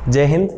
जय हिंद।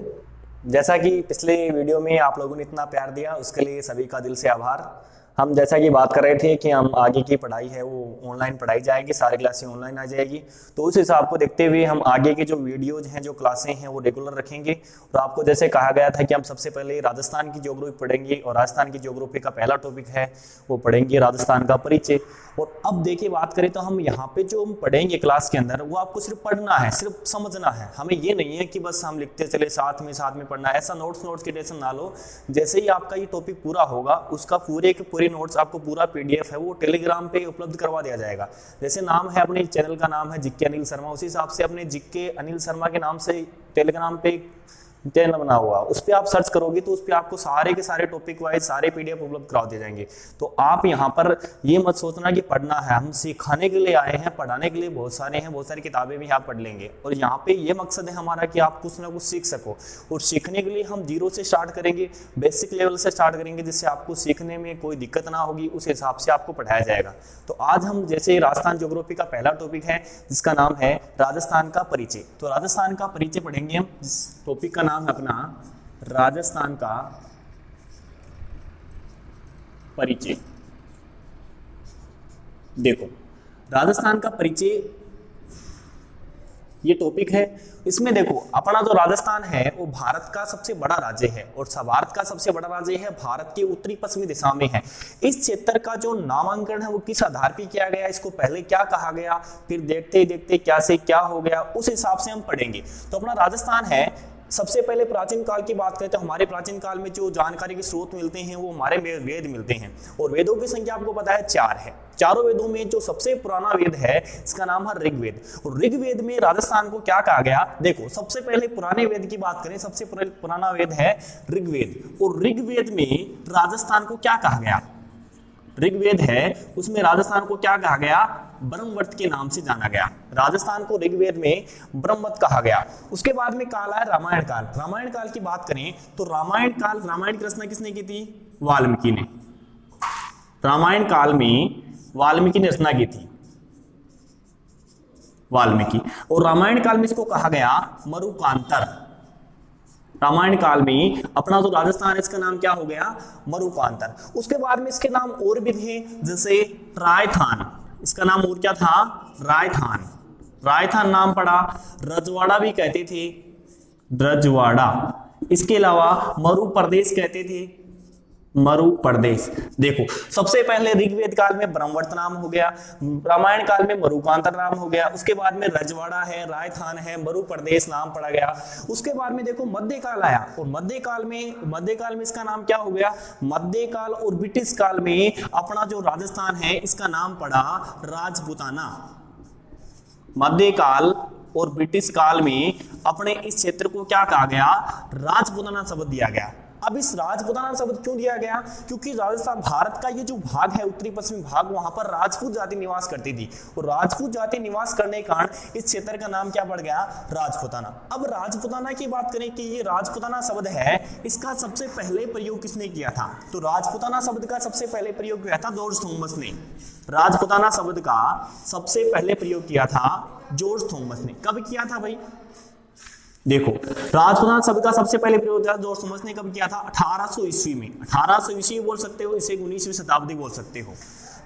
जैसा कि पिछले वीडियो में आप लोगों ने इतना प्यार दिया उसके लिए सभी का दिल से आभार। हम जैसा कि बात कर रहे थे कि हम आगे की पढ़ाई है वो ऑनलाइन पढ़ाई जाएगी, सारी क्लासें ऑनलाइन आ जाएगी। तो उस हिसाब को देखते हुए हम आगे के जो वीडियोज हैं, जो क्लासें हैं वो रेगुलर रखेंगे। और आपको जैसे कहा गया था कि हम सबसे पहले राजस्थान की ज्योग्राफी पढ़ेंगे और राजस्थान की ज्योग्राफी का पहला टॉपिक है वो पढ़ेंगे राजस्थान का परिचय। और अब देखिए बात करें तो हम यहाँ पे जो हम पढ़ेंगे क्लास के अंदर वो आपको सिर्फ पढ़ना है, सिर्फ समझना है। हमें ये नहीं है कि बस हम लिखते चले साथ में पढ़ना है। ऐसा नोट्स की टेंशन ना लो। जैसे ही आपका ये टॉपिक पूरा होगा उसका पूरे के पूरे नोट्स आपको पूरा पीडीएफ है वो टेलीग्राम पे उपलब्ध करवा दिया जाएगा। जैसे नाम है, अपने चैनल का नाम है जीके अनिल शर्मा, उसी हिसाब से अपने जीके अनिल शर्मा के नाम से टेलीग्राम पे चैनल बना हुआ, उस पर आप सर्च करोगे तो उस पर आपको सारे के सारे टॉपिक वाइज सारे पीडीएफ उपलब्ध करा दिए जाएंगे। तो आप यहाँ पर ये मत सोचना कि पढ़ना है, हम सिखाने के लिए आए हैं, पढ़ाने के लिए बहुत सारी किताबें भी आप पढ़ लेंगे। और यहाँ पे ये मकसद है हमारा कि आप कुछ ना कुछ सीख सको। और सीखने के लिए हम जीरो से स्टार्ट करेंगे, बेसिक लेवल से स्टार्ट करेंगे, जिससे आपको सीखने में कोई दिक्कत ना होगी, उस हिसाब से आपको पढ़ाया जाएगा। तो आज हम जैसे राजस्थान ज्योग्राफी का पहला टॉपिक है जिसका नाम है राजस्थान का परिचय। तो राजस्थान का परिचय पढ़ेंगे हम। जिस टॉपिक का नाम है अपना राजस्थान का परिचय। देखो, राजस्थान का परिचय ये टॉपिक है। इसमें देखो, अपना जो राजस्थान है वो भारत का सबसे बड़ा राज्य है और भारत का सबसे बड़ा राज्य है, भारत के उत्तरी पश्चिमी दिशा में है। इस क्षेत्र का जो नामांकन है वो किस आधार पर किया गया, इसको पहले क्या कहा गया, फिर देखते देखते क्या से क्या हो गया, उस हिसाब से हम पढ़ेंगे। तो अपना राजस्थान है, सबसे पहले प्राचीन काल की बात करें तो हमारे प्राचीन काल में जो जानकारी के स्रोत मिलते हैं वो हमारे वेद मिलते हैं। और वेदों की संख्या आपको पता है 4 है। चारों वेदों में जो सबसे पुराना वेद है इसका नाम है ऋग्वेद। और ऋग्वेद में राजस्थान को क्या कहा गया, देखो सबसे पहले पुराने वेद की बात करें, सबसे पुराना वेद है ऋग्वेद। और ऋग्वेद में राजस्थान को क्या कहा गया, ऋग्वेद है उसमें राजस्थान को क्या कहा गया, ब्रह्मवत के नाम से जाना गया। राजस्थान को ऋग्वेद में ब्रह्मवत कहा गया। उसके बाद में काल है रामायण काल। रामायण काल की बात करें तो रामायण की रचना किसने की थी, वाल्मीकि ने। रामायण काल में वाल्मीकि ने रचना की थी, वाल्मीकि। और रामायण काल में इसको कहा गया मरुकांतर। रामायण काल में अपना जो राजस्थान है इसका नाम क्या हो गया, मरुकांतर। उसके बाद में इसके नाम और भी थे, जैसे रायथान, इसका नाम और क्या था, रायथान। रायथान नाम पड़ा। रजवाड़ा भी कहते थे, रजवाड़ा। इसके अलावा मरु प्रदेश कहते थे, मरु प्रदेश। देखो, सबसे पहले ऋग्वेद काल में ब्रह्मवत नाम हो गया, रामायण काल में मरुकांतर नाम हो गया, उसके बाद में रजवाड़ा है, रायथान है, मरु प्रदेश नाम पड़ा गया। उसके बाद में देखो मध्यकाल आया और मध्यकाल में इसका नाम क्या हो गया, मध्यकाल और ब्रिटिश काल में अपना जो राजस्थान है इसका नाम पड़ा राजपूताना। मध्यकाल और ब्रिटिश काल में अपने इस क्षेत्र को क्या कहा गया, राजपूताना शब्द दिया गया। अब इस राजपूताना शब्द क्यों दिया गया, क्योंकि राजस्थान भारत का ये जो भाग है उत्तरी पश्चिमी भाग, वहां पर राजपूत जाति निवास करती थी। और राजपूत जाति निवास करने के कारण इस क्षेत्र का नाम क्या पड़ गया, राजपूताना। अब राजपूताना की बात करें कि ये राजपूताना शब्द है, इसका सबसे पहले प्रयोग किसने किया था, तो राजपूताना शब्द का सबसे पहले प्रयोग किया था जॉर्ज थॉमस ने। राजपूताना शब्द का सबसे पहले प्रयोग किया था जॉर्ज थॉमस ने। कब किया था भाई, देखो राजपूताना शब्द का सबसे पहले प्रयोग जॉर्ज थॉमस ने कब किया था, 1800 ईस्वी में। 1800 ईस्वी बोल सकते हो, इसे 19वीं शताब्दी बोल सकते हो।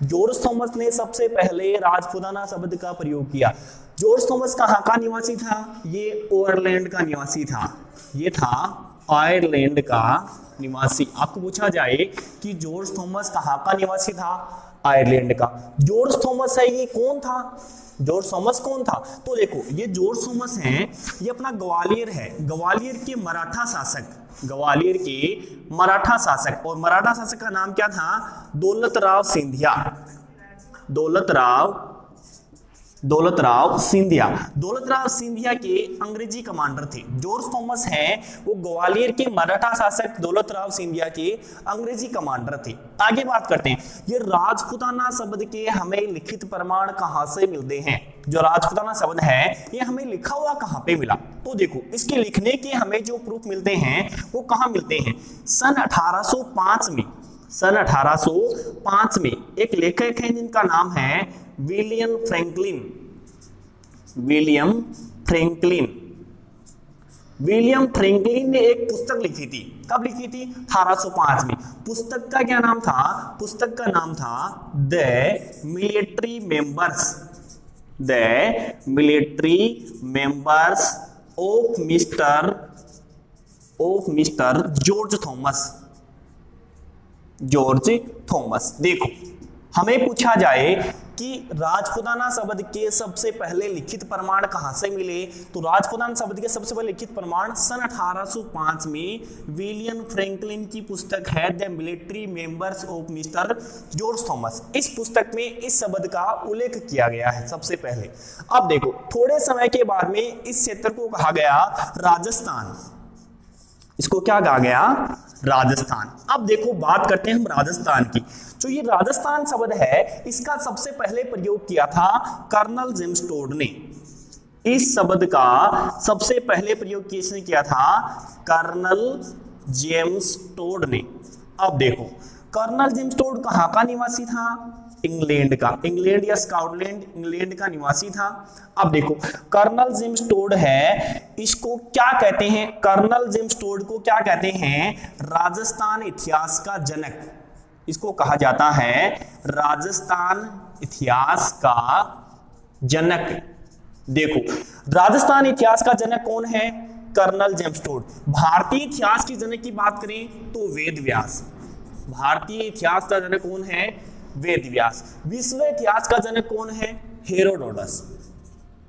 जॉर्ज थॉमस ने सबसे पहले राजपूताना शब्द का प्रयोग किया। जॉर्ज थॉमस कहाँ का निवासी था, ये आयरलैंड का निवासी था, ये था आयरलैंड का निवासी। आपको पूछा जाए कि जॉर्ज थॉमस कहाँ का निवासी था, आयरलैंड का। जॉर्ज थॉमस है ये कौन था, जॉर्ज थॉमस कौन था, तो देखो ये जॉर्ज थॉमस हैं, ये अपना ग्वालियर है, ग्वालियर के मराठा शासक, ग्वालियर के मराठा शासक। और मराठा शासक का नाम क्या था, दौलतराव सिंधिया। दौलतराव सिंधिया के अंग्रेजी कमांडर थे। जॉर्ज थॉमस हैं वो ग्वालियर के मराठा शासक दौलतराव सिंधिया के अंग्रेजी कमांडर थे। आगे बात करते हैं, ये राजपूताना शब्द के हमें लिखित प्रमाण कहां से मिलते हैं, जो राजपूताना शब्द है ये हमें लिखा हुआ कहां पे मिला, तो देखो इसके लिखने के हमें जो प्रूफ मिलते हैं वो कहां मिलते हैं, सन 1805 में एक लेखक हैं जिनका नाम है विलियम फ्रैंकलिन। विलियम फ्रैंकलिन ने एक पुस्तक लिखी थी। कब लिखी थी? 1805 में। पुस्तक का क्या नाम था? पुस्तक का नाम था the military members of mister George Thomas. देखो, हमें पूछा जाए कि राजपुताना शब्द के सबसे पहले लिखित प्रमाण कहां से मिले, तो राजपुताना शब्द के सबसे पहले लिखित प्रमाण सन 1805 में विलियम फ्रैंकलिन की पुस्तक है the military members of mister George Thomas. इस पुस्तक में इस शब्द का उल्लेख किया गया है सबसे पहले। अब देखो, थोड़े समय के बाद में इस क्षेत्र को कहा गया राजस्थान। इसको क्या कहा गया? राजस्थान। अब देखो, बात करते हैं हम राजस्थान की। जो ये राजस्थान शब्द है, इसका सबसे पहले प्रयोग किया था कर्नल जेम्स टोड ने। इस शब्द का सबसे पहले प्रयोग किसने किया था? कर्नल जेम्स टोड ने। अब देखो, कर्नल जेम्स टोड कहां का निवासी था? इंग्लैंड का। इंग्लैंड या स्कॉटलैंड, इंग्लैंड का निवासी था। अब देखो, कर्नल जेम्स टोड है, इसको क्या कहते हैं? कर्नल जेम्स टोड को क्या कहते हैं? राजस्थान इतिहास का जनक। इसको कहा जाता है राजस्थान इतिहास का जनक। देखो, राजस्थान इतिहास का जनक कौन है? Colonel James Tod. भारतीय इतिहास की जनक की बात करें तो वेद व्यास। भारतीय इतिहास का जनक कौन है? वेद व्यास। विश्व इतिहास का जनक कौन है? हेरोडोटस।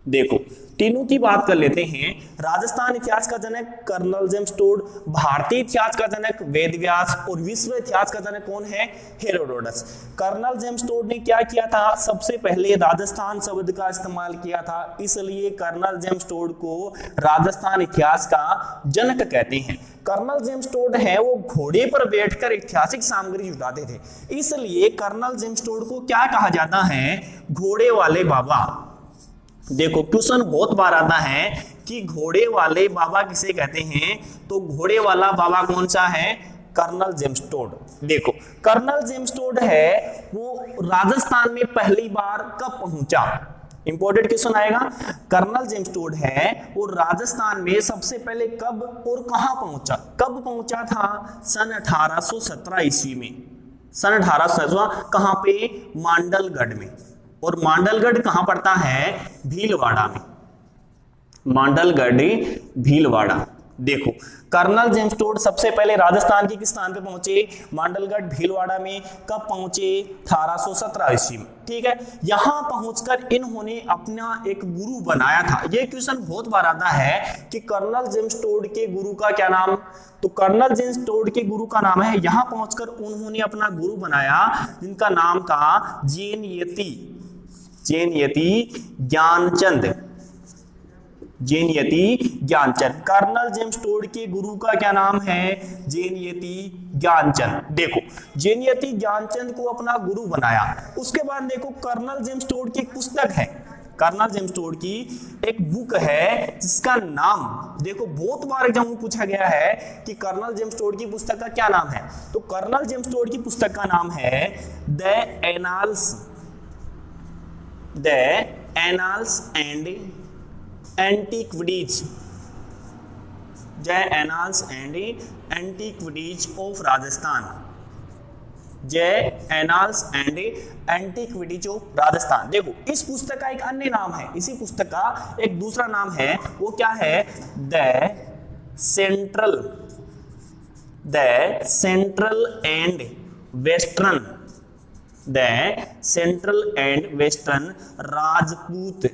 देखो, तीनों की बात कर लेते हैं। राजस्थान इतिहास का जनक कर्नल जेम्स टोड, भारतीय इतिहास का जनक वेद व्यास और विश्व इतिहास का जनक कौन है? हेरोडोटस। कर्नल जेम्स टोड ने क्या किया था? सबसे पहले राजस्थान शब्द का इस्तेमाल किया था, इसलिए कर्नल जेम्स टोड को राजस्थान इतिहास का जनक कहते हैं। कर्नल जेम्स टोड है, वो घोड़े पर बैठकर ऐतिहासिक सामग्री जुटाते थे, इसलिए कर्नल जेम्स टोड को क्या कहा जाता है? घोड़े वाले बाबा। देखो, क्वेश्चन बहुत बार आता है कि घोड़े वाले बाबा किसे कहते हैं, तो घोड़े वाला बाबा कौन सा है? Colonel James Tod. देखो, कर्नल जेम्स टोड है, वो राजस्थान में पहली बार कब पहुंचा? इंपॉर्टेंट क्वेश्चन आएगा। कर्नल जेम्स टोड है, वो राजस्थान में सबसे पहले कब और कहां पहुंचा? कब पहुंचा था? सन 1817 ईस्वी में। सन 1817 कहां पे? मांडलगढ़ में। और मांडलगढ़ कहां पड़ता है? भीलवाड़ा में। मांडलगढ़ भीलवाड़ा। देखो, कर्नल जेम्स टोड सबसे पहले राजस्थान के किस स्थान पे पहुंचे? मांडलगढ़ भीलवाड़ा में। कब पहुंचे? 1817 ईस्वी में। ठीक है, यहां पहुंचकर इन्होंने अपना एक गुरु बनाया था। यह क्वेश्चन बहुत बार आता है कि कर्नल जेम्स टोड के गुरु का क्या नाम? तो कर्नल जेम्स टोड के गुरु का नाम है, यहां पहुंचकर उन्होंने अपना गुरु बनाया, जिनका नाम था जैन यति ज्ञानचंद। कर्नल जेम्स टोड के गुरु का क्या नाम है? जैन यति ज्ञानचंद। देखो, जैन यति ज्ञानचंद को अपना गुरु बनाया। उसके बाद देखो, कर्नल जेम्स टोड की एक पुस्तक है, कर्नल जेम्स टोड की एक बुक है जिसका नाम, देखो बहुत बार एग्जाम में पूछा गया है कि कर्नल जेम्स टोड की पुस्तक का क्या नाम है, तो कर्नल जेम्स टोड की पुस्तक का नाम है the annals and antiquities. The annals and antiquities of Rajasthan. Annals and antiquities of Rajasthan. देखो, इस पुस्तक का एक अन्य नाम है, इसी पुस्तक का एक दूसरा नाम है, वो क्या है? The central and western Rajput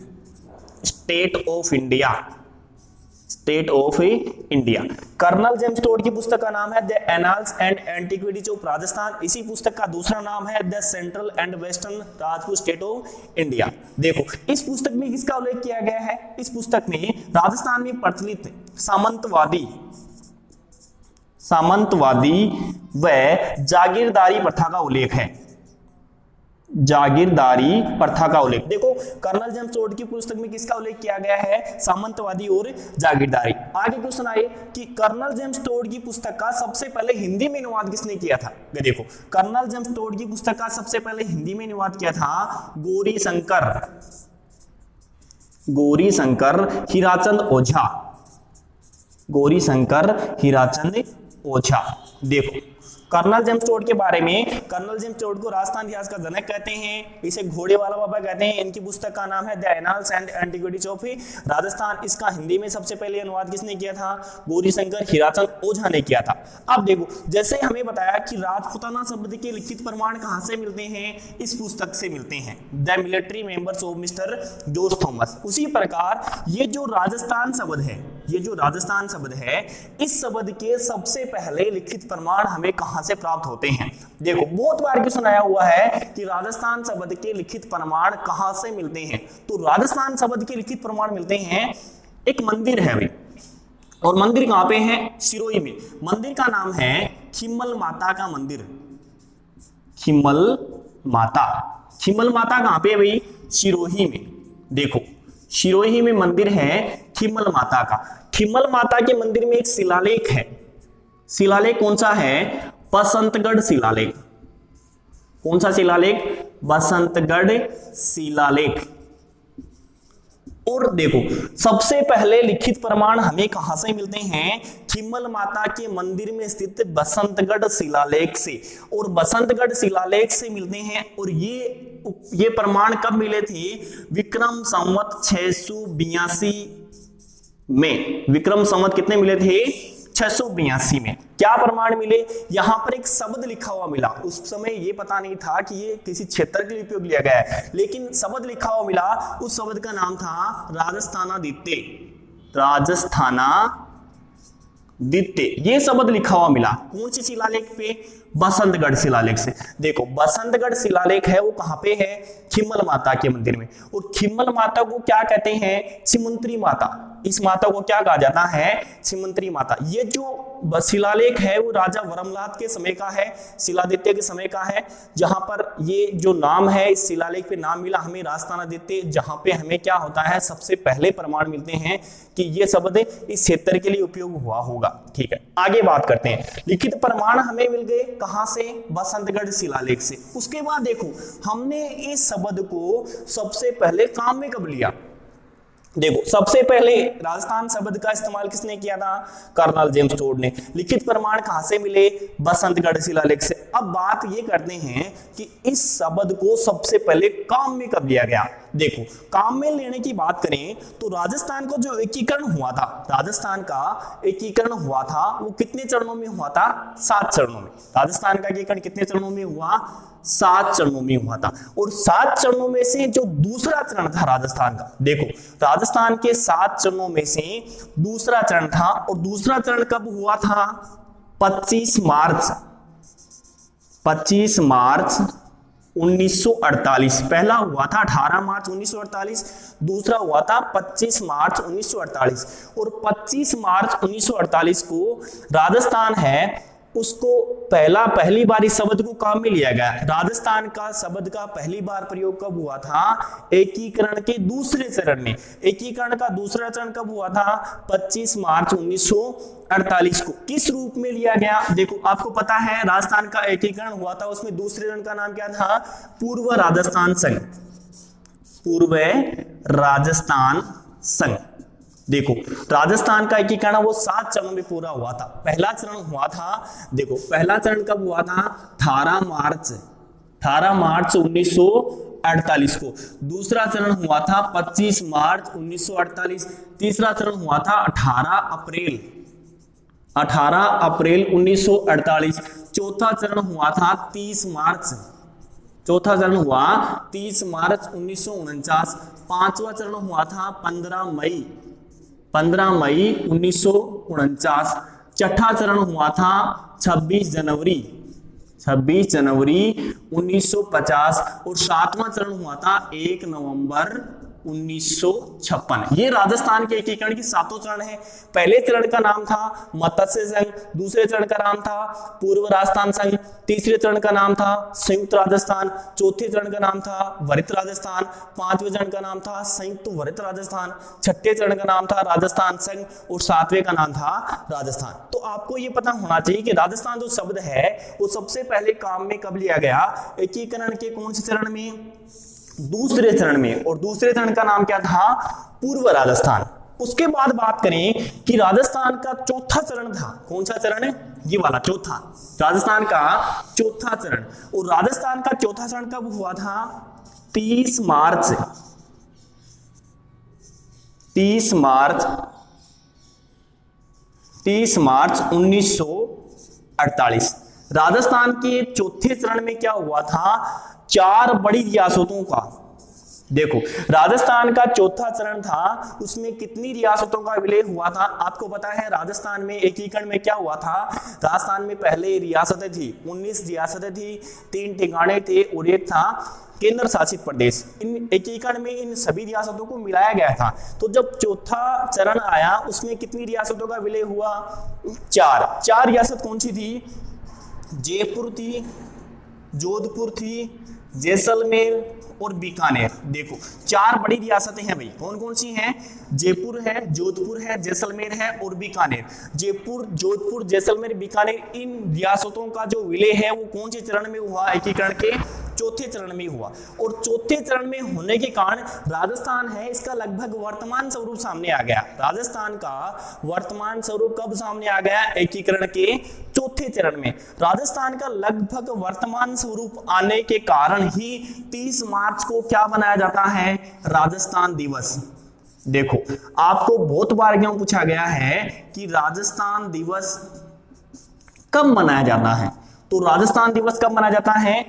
state of India. Colonel James Tod की पुस्तक का नाम है the annals and antiquities of Rajasthan. इसी पुस्तक का दूसरा नाम है the central and western Rajput state of India. देखो, इस पुस्तक में किसका उल्लेख किया गया है? इस पुस्तक में राजस्थान में प्रचलित सामंतवादी व जागीरदारी प्रथा का उल्लेख है। जागीरदारी प्रथा का उल्लेख। देखो, कर्नल जेम्स टोड की पुस्तक में किसका उल्लेख किया गया है? सामंतवादी और जागीरदारी। आगे क्वेश्चन आए कि कर्नल जेम्स टोड की पुस्तक का सबसे पहले हिंदी में अनुवाद किसने किया था? देखो, कर्नल जेम्स टोड की पुस्तक का सबसे पहले हिंदी में अनुवाद किया था गौरी शंकर हीराचंद ओझा। गौरीशंकर हीराचंद ओझा। देखो कर्नल जेम्स टोड के बारे में, कर्नल जेम्स टोड को राजस्थान इतिहास का जनक कहते हैं, इसे घोड़े वाला बाबा कहते हैं। इनकी पुस्तक का नाम है the annals and antiquities of Rajasthan. इसका हिंदी में सबसे पहले अनुवाद किसने किया था? गौरीशंकर हीराचंद ओझा ने किया था। अब देखो जैसे हमें बताया कि राजपूताना शब्द के लिखित प्रमाण कहां से मिलते हैं? इस पुस्तक से मिलते हैं, the military members of mister George Thomas. उसी प्रकार ये जो राजस्थान शब्द है, ये जो राजस्थान शब्द है, इस शब्द के सबसे पहले लिखित प्रमाण हमें कहां से प्राप्त होते हैं? देखो बहुत बार क्यों सुनाया हुआ है कि राजस्थान शब्द के लिखित प्रमाण कहां से मिलते हैं। तो राजस्थान शब्द के लिखित प्रमाण मिलते हैं, एक मंदिर है भाई, और मंदिर कहां पे है? सिरोही में। मंदिर का नाम है खिम्मल माता का मंदिर। खिम्मल माता, खिम्मल माता कहां पे है भाई? सिरोही में। देखो सिरोही में मंदिर है खिम्मल माता का। खिम्मल माता के मंदिर में एक शिलालेख है। शिलालेख कौन सा है? बसंतगढ़ शिलालेख। कौन सा शिलालेख? बसंतगढ़ शिलालेख। और देखो सबसे पहले लिखित प्रमाण हमें कहां से मिलते हैं? खिम्मल माता के मंदिर में स्थित बसंतगढ़ शिलालेख से। और बसंतगढ़ शिलालेख से मिलते हैं। और ये प्रमाण कब मिले थे? विक्रम संवत 682 में। विक्रम संवत कितने मिले थे? 682 में। क्या प्रमाण मिले? यहां पर एक शब्द लिखा हुआ मिला। उस समय ये पता नहीं था कि ये किसी क्षेत्र के लिए उपयोग लिया गया है, लेकिन शब्द लिखा हुआ मिला। उस शब्द का नाम था राजस्थानादित्य। राजस्थानादित्य ये शब्द लिखा हुआ मिला। कौन सी शिलालेख पे? बसंतगढ़ शिलालेख से। देखो बसंतगढ़ शिलालेख है वो कहां पे है? खिम्मल माता के मंदिर में। और खिम्मल माता को क्या कहते हैं? सिमंत्री माता। इस माता को क्या कहा जाता है? सिमंत्री माता। ये जो शिलालेख है वो राजा वरमलात के समय का है, शिलादित्य के समय का है, जहां पर ये जो नाम है इस शिलालेख पे नाम मिला हमें राजस्थानादित्य, जहां पे हमें क्या होता है? सबसे पहले प्रमाण मिलते हैं कि ये शब्द इस क्षेत्र के लिए उपयोग हुआ होगा। ठीक है आगे बात करते हैं। लिखित प्रमाण हमें मिल गए कहां से? बसंतगढ़ शिलालेख से। उसके बाद देखो हमने इस शब्द को सबसे पहले काम में कब लिया? देखो सबसे पहले राजस्थान शब्द का इस्तेमाल किसने किया था? कर्नल जेम्स टोड ने। लिखित प्रमाण कहां से मिले? बसंतगढ़ शिलालेख से। अब बात ये करते हैं कि इस शब्द को सबसे पहले काम में कब लिया गया। देखो काम में लेने की बात करें तो राजस्थान को जो एकीकरण हुआ था, राजस्थान का एकीकरण हुआ था वो कितने चरणों में हुआ था? 7 चरणों में। राजस्थान का एकीकरण कितने चरणों में हुआ? 7 चरणों में हुआ था। और 7 चरणों में से जो दूसरा चरण था राजस्थान का, देखो राजस्थान के 7 चरणों में से दूसरा चरण था। और दूसरा चरण कब हुआ था? 25 मार्च 1948। पहला हुआ था 18 मार्च 1948, दूसरा हुआ था 25 मार्च 1948। और 25 मार्च 1948 को राजस्थान है उसको पहली बार इस शब्द को काम में लिया गया। राजस्थान का शब्द का पहली बार प्रयोग कब हुआ था? एकीकरण के दूसरे चरण में। एकीकरण का दूसरा चरण कब हुआ था? 25 मार्च 1948 को। किस रूप में लिया गया? देखो आपको पता है राजस्थान का एकीकरण हुआ था, उसमें दूसरे चरण का नाम क्या था? पूर्व राजस्थान संघ। पूर्व राजस्थान संघ। देखो राजस्थान का एकीकरण वो 7 चरणों में पूरा हुआ था। पहला चरण हुआ था, देखो पहला चरण कब हुआ था? 18 मार्च 1948 को। दूसरा चरण हुआ था 25 मार्च 1948। तीसरा चरण हुआ था 18 अप्रैल 1948। चौथा चरण हुआ था 30 मार्च 1949। पांचवा चरण हुआ था 15 मई 1949। छठा चरण हुआ था 26 जनवरी 1950। और 7वां चरण हुआ था 1 नवंबर 1956। ये राजस्थान के एकीकरण की 7 चरण है। पहले चरण का नाम था मत्स्य संघ, दूसरे चरण का नाम था पूर्व राजस्थान संघ, तीसरे चरण का नाम था संयुक्त राजस्थान, चौथे चरण का नाम था वरित राजस्थान, पांचवें चरण का नाम था संयुक्त वरित राजस्थान, छठे चरण का नाम था राजस्थान संघ और 7वें का नाम था राजस्थान। तो आपको ये पता होना चाहिए कि राजस्थान जो शब्द है वो सबसे पहले काम में कब लिया गया? एकीकरण के कौन से चरण में? दूसरे चरण में। और दूसरे चरण का नाम क्या था? पूर्व राजस्थान। उसके बाद बात करें कि राजस्थान का चौथा चरण था, कौन सा चरण है, ये वाला चौथा, राजस्थान का चौथा चरण। और राजस्थान का चौथा चरण कब हुआ था, 30 मार्च 1948। राजस्थान के चौथे चरण में क्या हुआ था, 4 बड़ी रियासतों का, देखो राजस्थान का चौथा चरण था, उसमें कितनी रियासतों का विलय हुआ था, आपको पता है राजस्थान में एकीकरण में क्या हुआ था, राजस्थान में पहले रियासतें थी, 19 रियासतें थी, 3 ठिकाने थे और एक था केंद्र शासित प्रदेश। इन एकीकरण में इन सभी रियासतों को मिलाया गया था। तो जब चौथा चरण आया उसमें कितनी रियासतों का विलय हुआ, 4 रियासत कौन सी थी, जयपुर थी, जोधपुर थी, जैसलमेर और बीकानेर। देखो 4 बड़ी रियासतें हैं भाई, कौन कौन सी हैं, जयपुर है, जोधपुर है, जैसलमेर है और बीकानेर। जयपुर, जोधपुर, जैसलमेर, बीकानेर, इन रियासतों का जो विलय है वो कौन से चरण में हुआ, एकीकरण के चौथे चरण में हुआ। और चौथे चरण में होने के कारण राजस्थान है इसका लगभग वर्तमान स्वरूप सामने आ गया। राजस्थान का वर्तमान स्वरूप कब सामने आ गया, एकीकरण के चौथे चरण में। राजस्थान का लगभग वर्तमान स्वरूप आने के कारण ही 30 मार्च को क्या मनाया जाता है, राजस्थान दिवस। देखो आपको बहुत बार क्यों पूछा गया है कि राजस्थान दिवस कब मनाया जाता है, तो राजस्थान दिवस कब मनाया जाता है,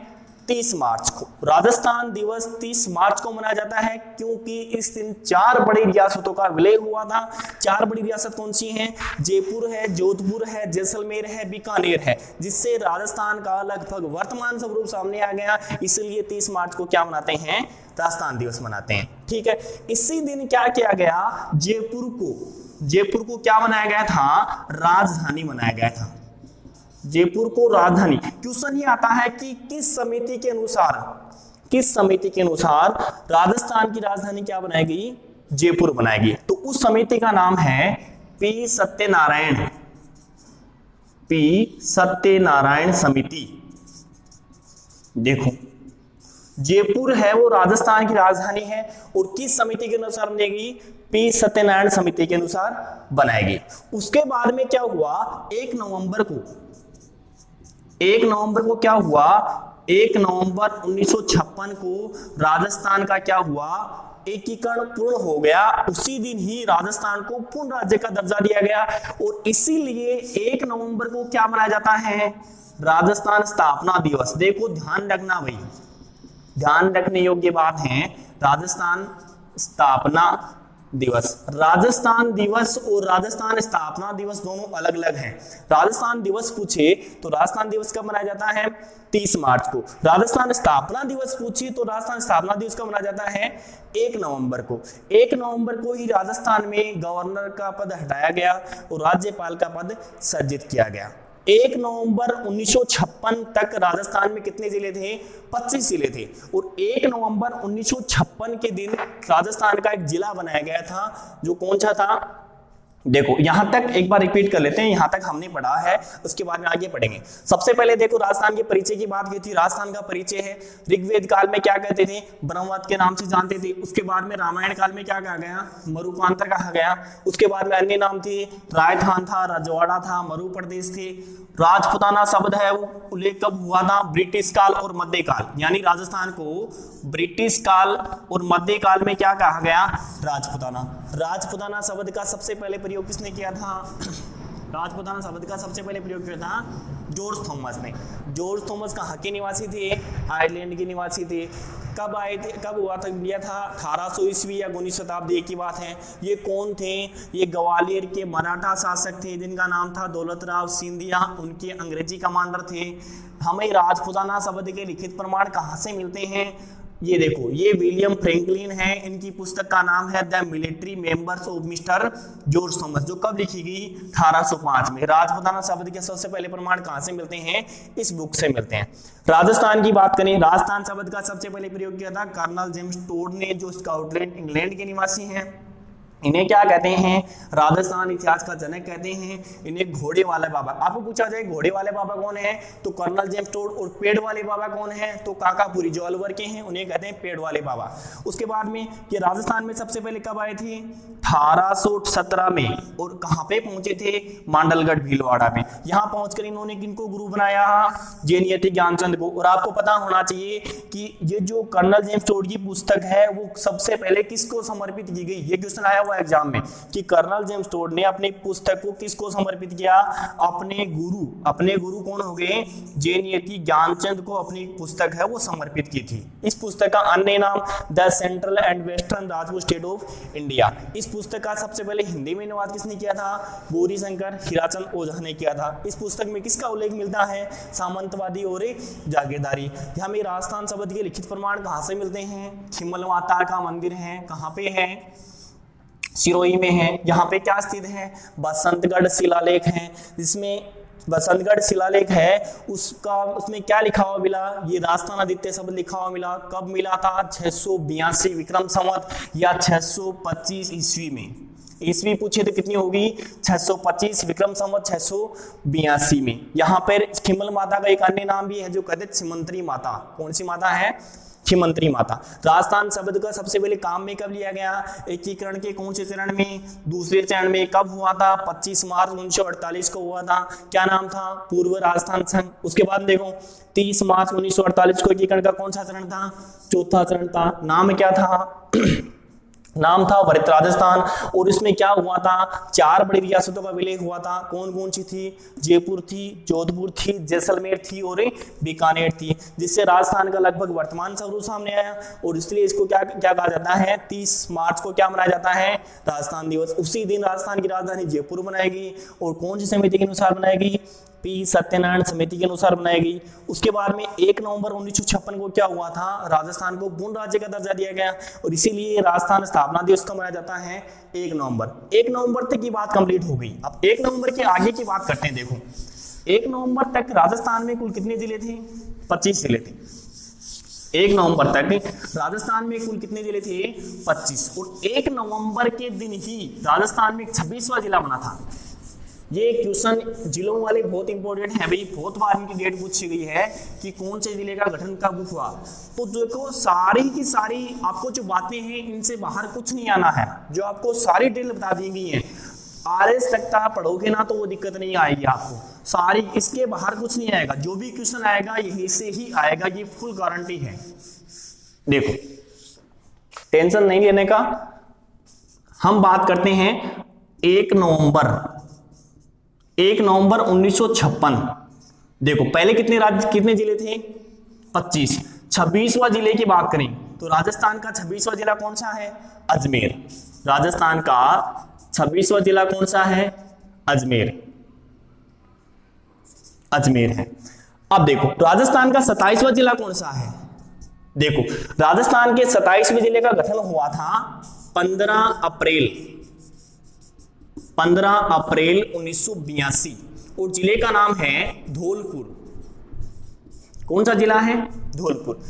30 मार्च को। राजस्थान दिवस 30 मार्च को मनाया जाता है क्योंकि इस दिन 4 बड़ी रियासतों का विलय हुआ था। 4 बड़ी रियासत कौन सी हैं, जयपुर है, जोधपुर है, जैसलमेर है, बीकानेर है, जिससे राजस्थान का लगभग वर्तमान स्वरूप सामने आ गया। इसलिए 30 मार्च को क्या मनाते हैं, राजस्थान दिवस मनाते हैं। ठीक है, इसी दिन क्या किया गया, जयपुर को क्या बनाया गया था, राजधानी बनाया गया था। जयपुर को राजधानी। क्वेश्चन ये आता है कि किस समिति के अनुसार राजस्थान की राजधानी क्या बनाएगी, जयपुर बनाएगी। तो उस समिति का नाम है पी सत्यनारायण समिति। देखो जयपुर है वो राजस्थान की राजधानी है और किस समिति के अनुसार बनेगी, पी सत्यनारायण समिति के अनुसार बनाएगी। उसके बाद में क्या हुआ, 1 नवंबर को क्या हुआ, 1 नवंबर 1956 को राजस्थान का क्या हुआ, एकीकरण पूर्ण हो गया। उसी दिन ही राजस्थान को पूर्ण राज्य का दर्जा दिया गया और इसीलिए 1 नवंबर को क्या मनाया जाता है, राजस्थान स्थापना दिवस। देखो ध्यान रखना भाई, ध्यान रखने योग्य बात है, राजस्थान स्थापना दिवस। राजस्थान दिवस और राजस्थान स्थापना दिवस दोनों अलग अलग हैं। राजस्थान दिवस पूछे तो राजस्थान दिवस कब मनाया जाता है, 30 मार्च को। राजस्थान स्थापना दिवस पूछे तो राजस्थान स्थापना दिवस कब मनाया जाता है, 1 नवंबर को। 1 नवंबर को ही राजस्थान में गवर्नर का पद हटाया गया और राज्यपाल का पद सृजित किया गया। 1 नवंबर 1956 तक राजस्थान में कितने जिले थे, 25 जिले थे और 1 नवंबर 1956 के दिन राजस्थान का एक जिला बनाया गया था, जो कौन सा था। देखो यहां तक एक बार रिपीट कर लेते हैं, यहां तक हमने पढ़ा है, उसके बाद में आगे पढ़ेंगे। सबसे पहले देखो राजस्थान के परिचय की बात की थी। राजस्थान का परिचय है, ऋग्वेद काल में क्या कहते थे, ब्रह्मवत के नाम से जानते थे। उसके बाद में रामायण काल में क्या कहा गया, मरुकांतर कहा गया। उसके बाद में अन्य नाम थे, रायथान था, रजवाड़ा था, मरु प्रदेश थे। राजपुताना शब्द है वो उल्लेख कब हुआ था, ब्रिटिश काल और मध्यकाल, यानी राजस्थान को ब्रिटिश काल और मध्यकाल में क्या कहा गया, राजपुताना। राजपुताना शब्द का सबसे पहले प्रयोग किसने किया था, राजपुताना शब्द का सबसे पहले प्रयोग किया था जॉर्ज थॉमस ने। जॉर्ज थॉमस कहाँ के निवासी थे, आयरलैंड के निवासी थे। कब आए थे, कब हुआ था, दिया था 1800 ईस्वी या 19वीं शताब्दी की बात है। ये कौन थे, ये ग्वालियर के मराठा शासक थे जिनका नाम था दौलतराव सिंधिया, उनके अंग्रेजी कमांडर थे। हमें राजपुताना शब्द के लिखित प्रमाण कहाँ से मिलते हैं, ये देखो, ये विलियम फ्रैंकलिन है, इनकी पुस्तक का नाम है the military members of mister George Thomas, जो कब लिखी गई 1805 में। राजपुताना शब्द के सबसे पहले प्रमाण कहां से मिलते हैं, इस बुक से मिलते हैं। राजस्थान की बात करें, राजस्थान शब्द का सबसे पहले प्रयोग किया था कर्नल जेम्स टोड ने, जो स्कॉटलैंड इंग्लैंड के निवासी हैं। इन्हें क्या कहते हैं, राजस्थान इतिहास का जनक कहते हैं। इन्हें घोड़े वाले बाबा, आपको पूछा जाए घोड़े वाले बाबा कौन है, तो कर्नल जेम्स टोड। और पेड़ वाले बाबा कौन है, तो काकापुरी जो अलवर के हैं उन्हें कहते हैं पेड़ वाले बाबा। उसके बाद में ये राजस्थान में सबसे पहले कब आए थे, 1817 में। और कहाँ पे पहुंचे थे, मांडलगढ़ भीलवाड़ा में। यहाँ पहुंचकर इन्होंने किनको गुरु बनाया, जैनियति ज्ञानचंद को। और आपको पता होना चाहिए कि ये जो कर्नल जेम्स टोड की पुस्तक है वो सबसे पहले किसको समर्पित की गई, ये क्वेश्चन आया हुआ एग्जाम में कि कर्नल जेम्स टोड ने अपनी पुस्तक को किसको समर्पित किया, अपने गुरु। अपने गुरु कौन हो गए, जैनियति ज्ञानचंद को अपनी पुस्तक है वो समर्पित की थी। इस पुस्तक का अन्य नाम the central and western Rajput state of India. इस पुस्तक का सबसे पहले हिंदी में अनुवाद किसने किया था, गौरी शंकर हीराचंद ओझा ने किया था। इस पुस्तक में किसका उल्लेख मिलता है, सामंतवादी और जागीरदारी। यहाँ में राजस्थान शब्द के लिखित प्रमाण कहाँ से मिलते हैं, खिमल माता का मंदिर है, कहाँ पे है, सिरोही में है। यहाँ पे क्या स्थित है, बसंतगढ़ शिलालेख है, जिसमें बसंतगढ़ शिलालेख है उसमें क्या लिखा हुआ मिला, ये राजस्थान आदित्य शब्द लिखा हुआ मिला। कब मिला था, 682 विक्रम संवत या 625 ईस्वी में। ईस्वी पूछे तो कितनी होगी, 625 विक्रम संवत 682 में। यहाँ पर खिमल माता का एक अन्य नाम भी है जो कहते हैं छिमंत्री माता। कौन सी माता है, छिमंत्री माता। राजस्थान शब्द का सबसे पहले काम में कब लिया गया, एकीकरण के कौन से चरण में, दूसरे चरण में। कब हुआ था, 25 मार्च 1948 को हुआ था। क्या नाम था, पूर्व राजस्थान संघ। उसके बाद देखो 30 मार्च 1948 को एकीकरण का कौन सा चरण था, चौथा चरण था। नाम क्या था, नाम था वरित राजस्थान। और इसमें क्या हुआ था, 4 बड़ी रियासतों का विलय हुआ था। कौन कौन सी थी, जयपुर थी, जोधपुर थी, जैसलमेर थी और बीकानेर थी। जिससे राजस्थान का लगभग वर्तमान स्वरूप सामने आया। और इसलिए इसको क्या क्या कहा जाता है, 30 मार्च को क्या मनाया जाता है, राजस्थान दिवस। उसी दिन राजस्थान की राजधानी जयपुर बनाएगी। और कौन सी समिति के अनुसार बनाएगी, पी सत्यनारायण समिति के अनुसार बनाएगी। उसके बाद में 1 नवंबर 1956 को क्या हुआ था, राजस्थान को पूर्ण राज्य का दर्जा दिया गया। और इसीलिए राजस्थान स्थापना दिवस का मनाया जाता है 1 नवंबर। 1 नवंबर तक की बात कंप्लीट हो गई। अब 1 नवंबर के आगे की बात करते हैं। देखो 1 नवंबर तक राजस्थान में कुल कितने जिले थे, 25 जिले थे। 1 नवंबर तक राजस्थान में कुल कितने जिले थे, 25। और 1 नवंबर के दिन ही राजस्थान में 26वां जिला बना था। ये क्वेश्चन जिलों वाले बहुत इंपॉर्टेंट है भाई, बहुत बार इनकी डेट पूछी गई है कि कौन से जिले का गठन कब हुआ। तो देखो सारी की सारी आपको जो बातें हैं इनसे बाहर कुछ नहीं आना है, जो आपको सारी डिटेल बता दी गई है। आरएस तक का पढ़ोगे ना तो वो दिक्कत नहीं आएगी आपको, सारी इसके बाहर कुछ नहीं आएगा। जो भी क्वेश्चन आएगा यहीं से ही आएगा, ये फुल गारंटी है। देखो टेंशन नहीं लेने का। हम बात करते हैं 1 नवंबर 1956। देखो पहले कितने जिले थे, 25। 26वां जिले की बात करें तो राजस्थान का 26वां जिला कौन सा है, अजमेर। राजस्थान का 26वां जिला कौन सा है, अजमेर है। अब देखो राजस्थान का 27वां जिला कौन सा है। देखो राजस्थान के 27वें जिले का गठन हुआ था 15 अप्रैल 1982 और जिले का नाम है धौलपुर। कौन सा जिला है, धौलपुर।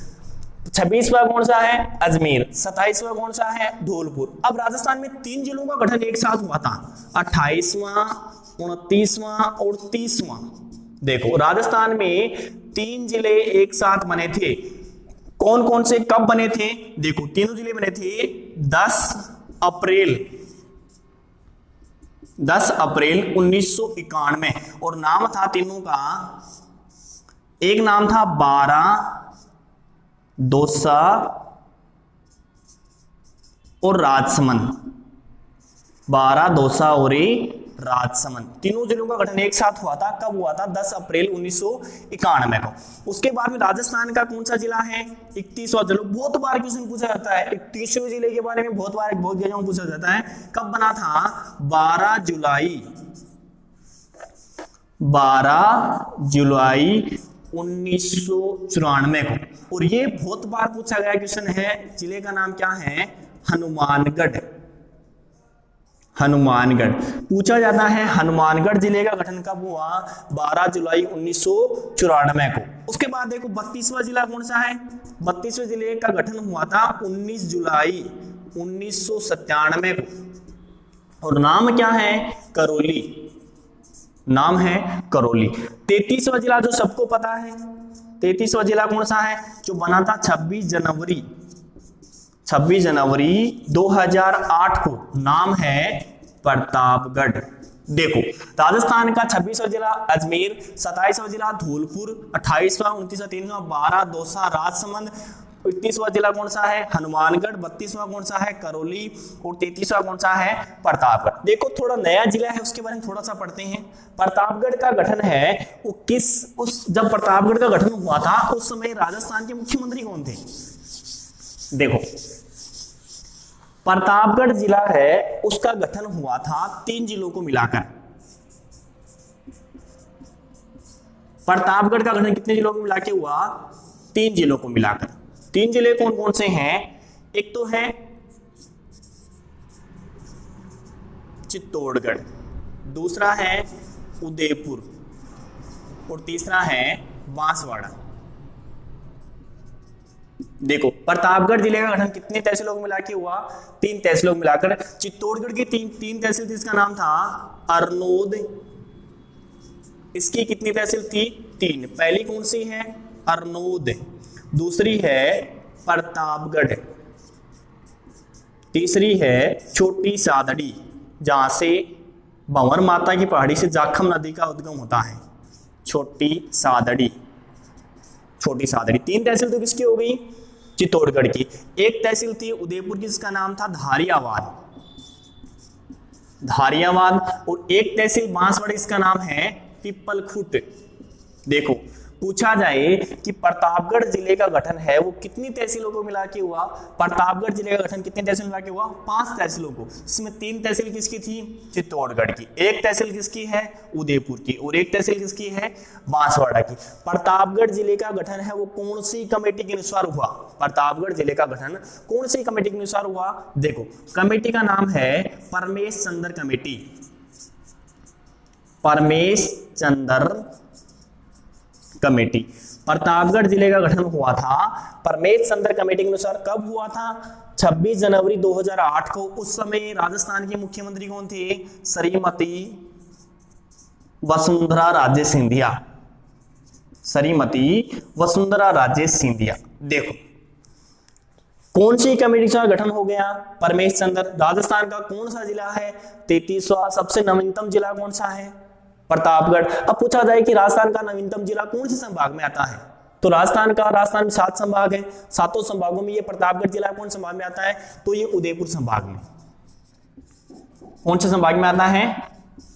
26वां कौन सा है, अजमेर। 27वां कौन सा है, धौलपुर। अब राजस्थान में 3 जिलों का गठन एक साथ हुआ था, 28वां, 29वां और 30वां। देखो राजस्थान में 3 जिले एक साथ बने थे। कौन कौन से, कब बने थे, देखो तीनों जिले बने थे 10 अप्रैल 1991 और नाम था तीनों का, एक नाम था 12, दौसा और राजसमंद। 12, दौसा और राजसमंद, तीनों जिलों का गठन एक साथ हुआ था। कब हुआ था, 10 अप्रैल 1991 को। उसके बाद में राजस्थान का कौन सा जिला है, 31वां जिला। बहुत बार क्वेश्चन पूछा जाता है 31वें जिले के बारे में, बहुत जगह पूछा जाता है। कब बना था, 12 जुलाई 1994 को। और ये बहुत बार पूछा गया क्वेश्चन है। जिले का नाम क्या है, हनुमानगढ़ पूछा जाता है। हनुमानगढ़ जिले का गठन कब हुआ, 12 जुलाई 1994 को। उसके बाद देखो 32वां जिला कौन सा है, 32वें जिले का गठन हुआ था 19 जुलाई 1997 को। और नाम क्या है? करौली, नाम है करौली। 33वां जिला जो सबको पता है, 33वां जिला कौन सा है? जो बना था 26 जनवरी 2008 को, नाम है प्रतापगढ़। देखो राजस्थान का 26वां जिला अजमेर, 27वां जिला धौलपुर, 28वां, 29वां, 30वां, 12 दौसा राजसमंद, 31वां जिला कौन सा है? हनुमानगढ़, 32वां कौन सा है? करौली, और 33वां कौन सा है? प्रतापगढ़। देखो थोड़ा नया जिला है, उसके बारे में थोड़ा सा पढ़ते हैं। प्रतापगढ़ का गठन है वो जब प्रतापगढ़ का गठन हुआ था उस समय राजस्थान के मुख्यमंत्री कौन थे? देखो प्रतापगढ़ जिला है उसका गठन हुआ था 3 जिलों को मिलाकर। प्रतापगढ़ का गठन कितने जिलों को मिला के हुआ? 3 जिलों को मिलाकर। 3 जिले कौन कौन से हैं? एक तो है चित्तौड़गढ़, दूसरा है उदयपुर, और तीसरा है बांसवाड़ा। देखो प्रतापगढ़ जिले का गठन कितने तहसीलों को मिला के हुआ? 3 तहसीलों को मिलाकर। चित्तौड़गढ़ की तीन तहसील थी, इसका नाम था अरनोद। इसकी कितनी तहसील थी? 3। पहली कौन सी है? अरनोद, दूसरी है प्रतापगढ़, तीसरी है छोटी सादड़ी, जहां से भंवर माता की पहाड़ी से जाखम नदी का उद्गम होता है। छोटी सादड़ी 3 तहसील तो किसकी हो गई? चित्तौड़गढ़ की। एक तहसील थी उदयपुर की, जिसका नाम था धारियावाद, और एक तहसील बांसवाड़ा, इसका नाम है पिपलखुट। देखो पूछा जाए कि प्रतापगढ़ जिले का गठन है वो कितनी तहसीलों को मिला के हुआ? प्रतापगढ़ जिले का गठन कितनी तहसील मिला के हुआ? 5 तहसीलों को, जिसमें 3 तहसील किसकी थी? चित्तौड़गढ़ की। एक तहसील किसकी है? उदयपुर की, और एक तहसील किसकी है? बांसवाड़ा की। प्रतापगढ़ जिले का गठन है वो कौन सी कमेटी के अनुसार हुआ? प्रतापगढ़ जिले का गठन कौन सी कमेटी के अनुसार हुआ? देखो कमेटी का नाम है परमेश चंद्र कमेटी। परमेश चंद्र कमेटी। प्रतापगढ़ जिले का गठन हुआ था परमेश चंद्र कमेटी के अनुसार। कब हुआ था? 26 जनवरी 2008 को। उस समय राजस्थान के मुख्यमंत्री कौन थे? श्रीमती वसुंधरा राजे सिंधिया। देखो कौन सी कमेटी का गठन हो गया? परमेश चंद्र। राजस्थान का कौन सा जिला है? 33वां। सबसे नवीनतम जिला कौन सा है? प्रतापगढ़। अब पूछा जाए कि राजस्थान का नवीनतम जिला कौन से संभाग में आता है, तो राजस्थान में 7 संभाग है, 7 संभागों में ये प्रतापगढ़ जिला कौन संभाग में आता है? तो ये उदयपुर संभाग में। कौन से संभाग में आता है?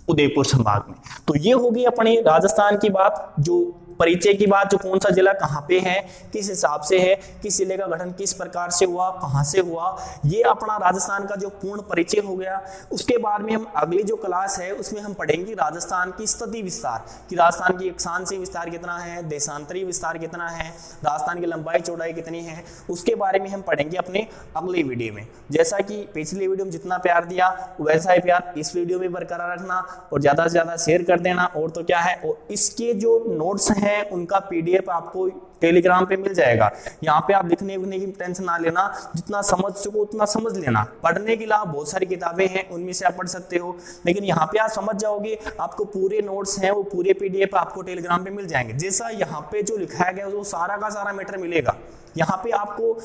उदयपुर संभाग में। तो ये होगी अपने राजस्थान की बात, जो परिचय की बात, जो कौन सा जिला कहाँ पे है, किस हिसाब से है, किस जिले का गठन किस प्रकार से हुआ, कहाँ से हुआ, ये अपना राजस्थान का जो पूर्ण परिचय हो गया। उसके बाद में हम अगली जो क्लास है उसमें हम पढ़ेंगे राजस्थान की स्थिति विस्तार, कि राजस्थान की अक्षांशीय विस्तार कितना है, देशांतरीय विस्तार कितना है, राजस्थान की लंबाई चौड़ाई कितनी है, उसके बारे में हम पढ़ेंगे अपने अगले वीडियो में। जैसा कि पिछले वीडियो में जितना प्यार दिया वैसा ही प्यार इस वीडियो में बरकरार रखना, और ज्यादा से ज्यादा शेयर कर देना। और तो क्या है, और इसके जो नोट्स हैं उनका पीडीएफ आपको टेलीग्राम पे मिल जाएगा। यहाँ पे आप लिखने की टेंशन ना लेना, जितना समझ सको उतना समझ लेना। पढ़ने के अलावा बहुत सारी किताबें हैं, उनमें से आप पढ़ सकते हो, लेकिन यहाँ पे आप समझ जाओगे, आपको पूरे नोट्स हैं वो पूरे पीडीएफ आपको टेलीग्राम पे मिल जाएंगे। जैसा यहाँ पे जो लिखाया गया वो सारा का सारा मैटर मिलेगा। यहाँ पे आपको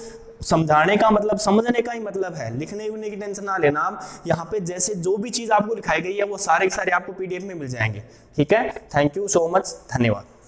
समझाने का मतलब समझने का ही मतलब है, लिखने की टेंशन ना लेना। आप यहाँ पे जैसे जो भी चीज आपको लिखाई गई है वो सारे के सारे आपको पीडीएफ में मिल जाएंगे। ठीक है, थैंक यू सो मच, धन्यवाद।